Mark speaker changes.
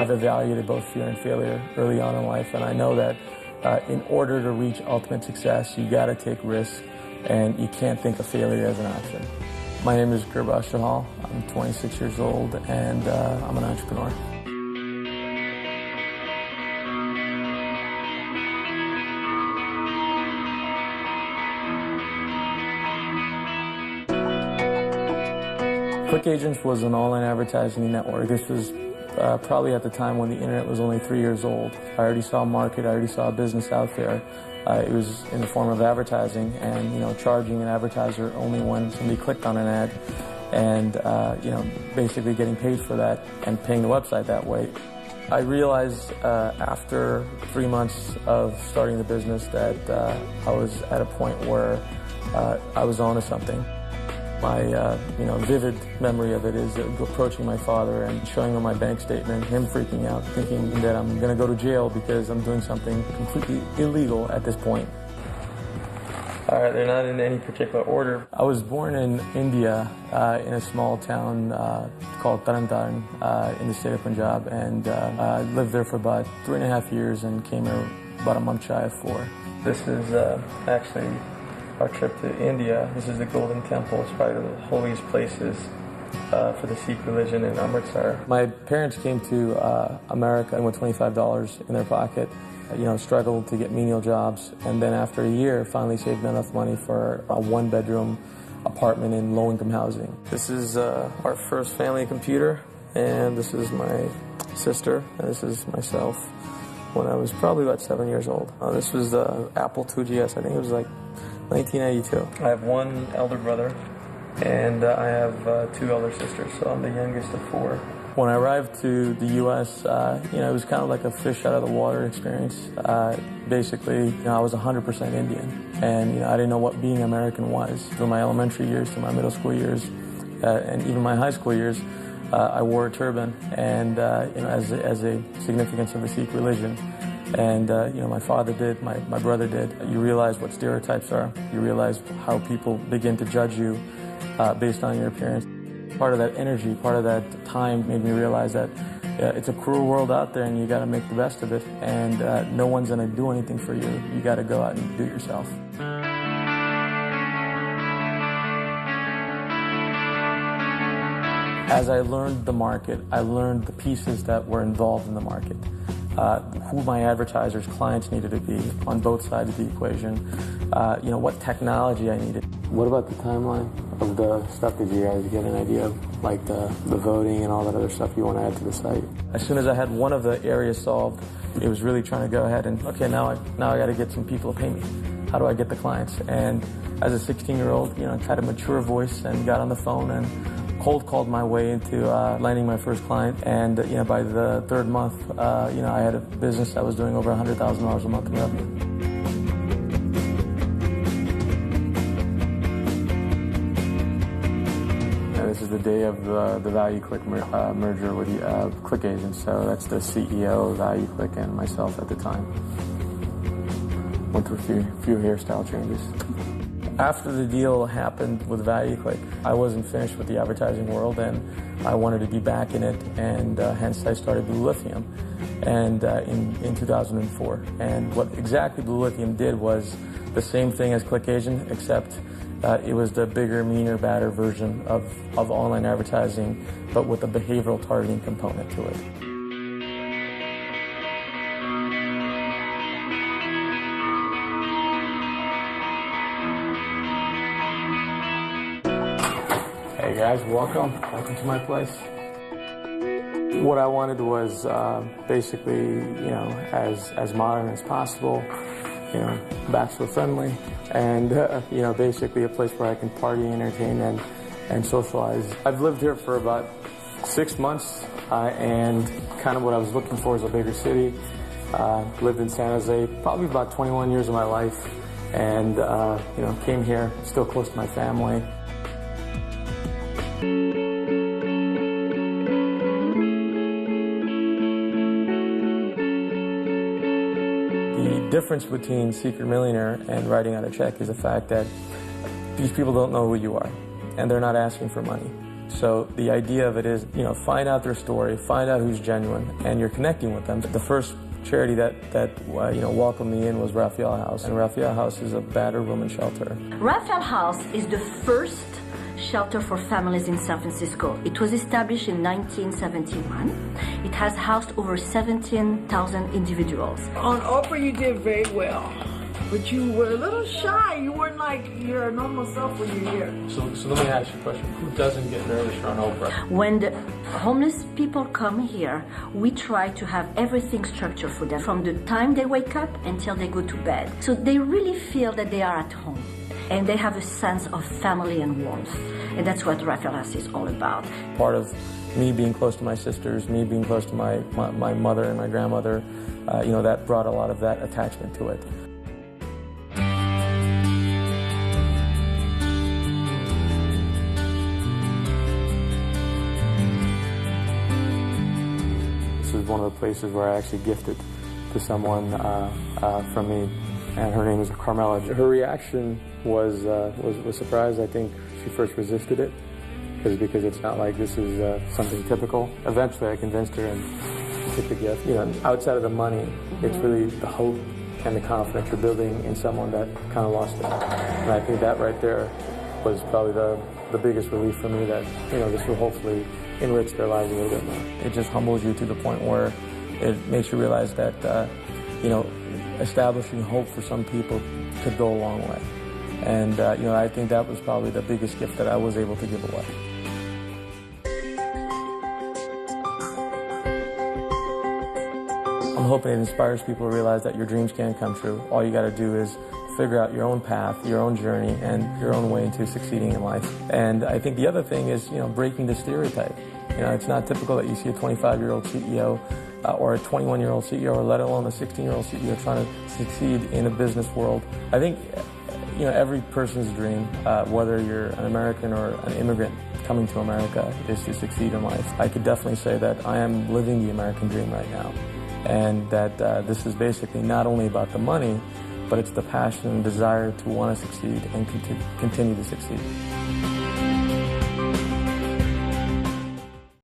Speaker 1: I've evaluated both fear and failure early on in life, and I know that in order to reach ultimate success, you got to take risks, and you can't think of failure as an option. My name is Gurbaksh Chahal. I'm 26 years old, and I'm an entrepreneur. Click Agents was an online advertising network. This was probably at the time when the internet was only 3 years old. I already saw a market, I already saw a business out there. It was in the form of advertising and, charging an advertiser only when somebody clicked on an ad and, basically getting paid for that and paying the website that way. I realized after 3 months of starting the business that I was at a point where I was onto something. My, vivid memory of it is approaching my father and showing him my bank statement, him freaking out, thinking that I'm going to go to jail because I'm doing something completely illegal at this point. All right, they're not in any particular order. I was born in India, in a small town called CurrentTV in the state of Punjab, and I lived there for about 3.5 years and came here about a month shy of 4. This is actually our trip to India. This is the Golden Temple. It's probably the holiest places for the Sikh religion in Amritsar. My parents came to America with $25 in their pocket, struggled to get menial jobs, and then after a year finally saved enough money for a 1-bedroom apartment in low-income housing. This is our first family computer, and this is my sister, and this is myself when I was probably about 7 years old. This was the Apple IIgs. I think it was like 1992. I have one elder brother, and I have 2 elder sisters, so I'm the youngest of 4. When I arrived to the U.S., it was kind of like a fish out of the water experience. Basically, I was 100% Indian, and I didn't know what being American was. Through my elementary years, through my middle school years, and even my high school years, I wore a turban, and as a significance of the Sikh religion. And, my father did, my brother did. You realize what stereotypes are. You realize how people begin to judge you based on your appearance. Part of that energy, part of that time made me realize that it's a cruel world out there and you got to make the best of it. And no one's going to do anything for you. You got to go out and do it yourself. As I learned the market, I learned the pieces that were involved in the market. Who my advertisers' clients needed to be on both sides of the equation, what technology I needed. What about the timeline of the stuff? Did you guys get an idea of, like the voting and all that other stuff you want to add to the site? As soon as I had one of the areas solved, it was really trying to go ahead and, okay, now I got to get some people to pay me. How do I get the clients? And as a 16-year-old, had a mature voice and got on the phone and cold called my way into landing my first client, and by the 3rd month, I had a business that was doing over $100,000 a month in revenue. This is the day of the ValueClick merger with Click Agents, so that's the CEO of ValueClick and myself at the time. Went through a few hairstyle changes. After the deal happened with ValueClick, I wasn't finished with the advertising world, and I wanted to be back in it, and hence I started Blue Lithium and in 2004. And what exactly Blue Lithium did was the same thing as Click Agent, except it was the bigger, meaner, badder version of online advertising, but with a behavioral targeting component to it. Hey guys, welcome to my place. What I wanted was basically, as modern as possible, bachelor friendly, and basically a place where I can party, entertain, and socialize. I've lived here for about 6 months, and kind of what I was looking for is a bigger city. Lived in San Jose probably about 21 years of my life, and came here, still close to my family. The difference between Secret Millionaire and writing out a check is the fact that these people don't know who you are, and they're not asking for money. So the idea of it is, find out their story, find out who's genuine, and you're connecting with them. The first charity that welcomed me in was Raphael House, and Raphael House is a battered woman shelter.
Speaker 2: Raphael House is the first shelter for families in San Francisco. It was established in 1971. It has housed over 17,000 individuals.
Speaker 3: On Oprah, you did very well, but you were a little shy. You weren't like your normal self when you're here.
Speaker 1: So let me ask you a question. Who doesn't get nervous around Oprah?
Speaker 2: When the homeless people come here, we try to have everything structured for them from the time they wake up until they go to bed. So they really feel that they are at home. And they have a sense of family and warmth. And that's what Raphael House is all about.
Speaker 1: Part of me being close to my sisters, me being close to my mother and my grandmother, that brought a lot of that attachment to it. This is one of the places where I actually gifted to someone from me, and her name is Carmela. Her reaction was surprised. I think she first resisted it because it's not like this is something typical. Eventually, I convinced her and she took the gift. Outside of the money, it's really the hope and the confidence you're building in someone that kind of lost it. And I think that right there was probably the biggest relief for me, that this will hopefully enrich their lives a little bit more. It just humbles you to the point where it makes you realize that establishing hope for some people could go a long way. And, I think that was probably the biggest gift that I was able to give away. I'm hoping it inspires people to realize that your dreams can come true. All you got to do is figure out your own path, your own journey, and your own way into succeeding in life. And I think the other thing is, breaking the stereotype. It's not typical that you see a 25-year-old CEO or a 21-year-old CEO, or let alone a 16-year-old CEO trying to succeed in a business world. I think, every person's dream, whether you're an American or an immigrant coming to America, is to succeed in life. I could definitely say that I am living the American dream right now, and that this is basically not only about the money, but it's the passion and desire to want to succeed and continue to succeed.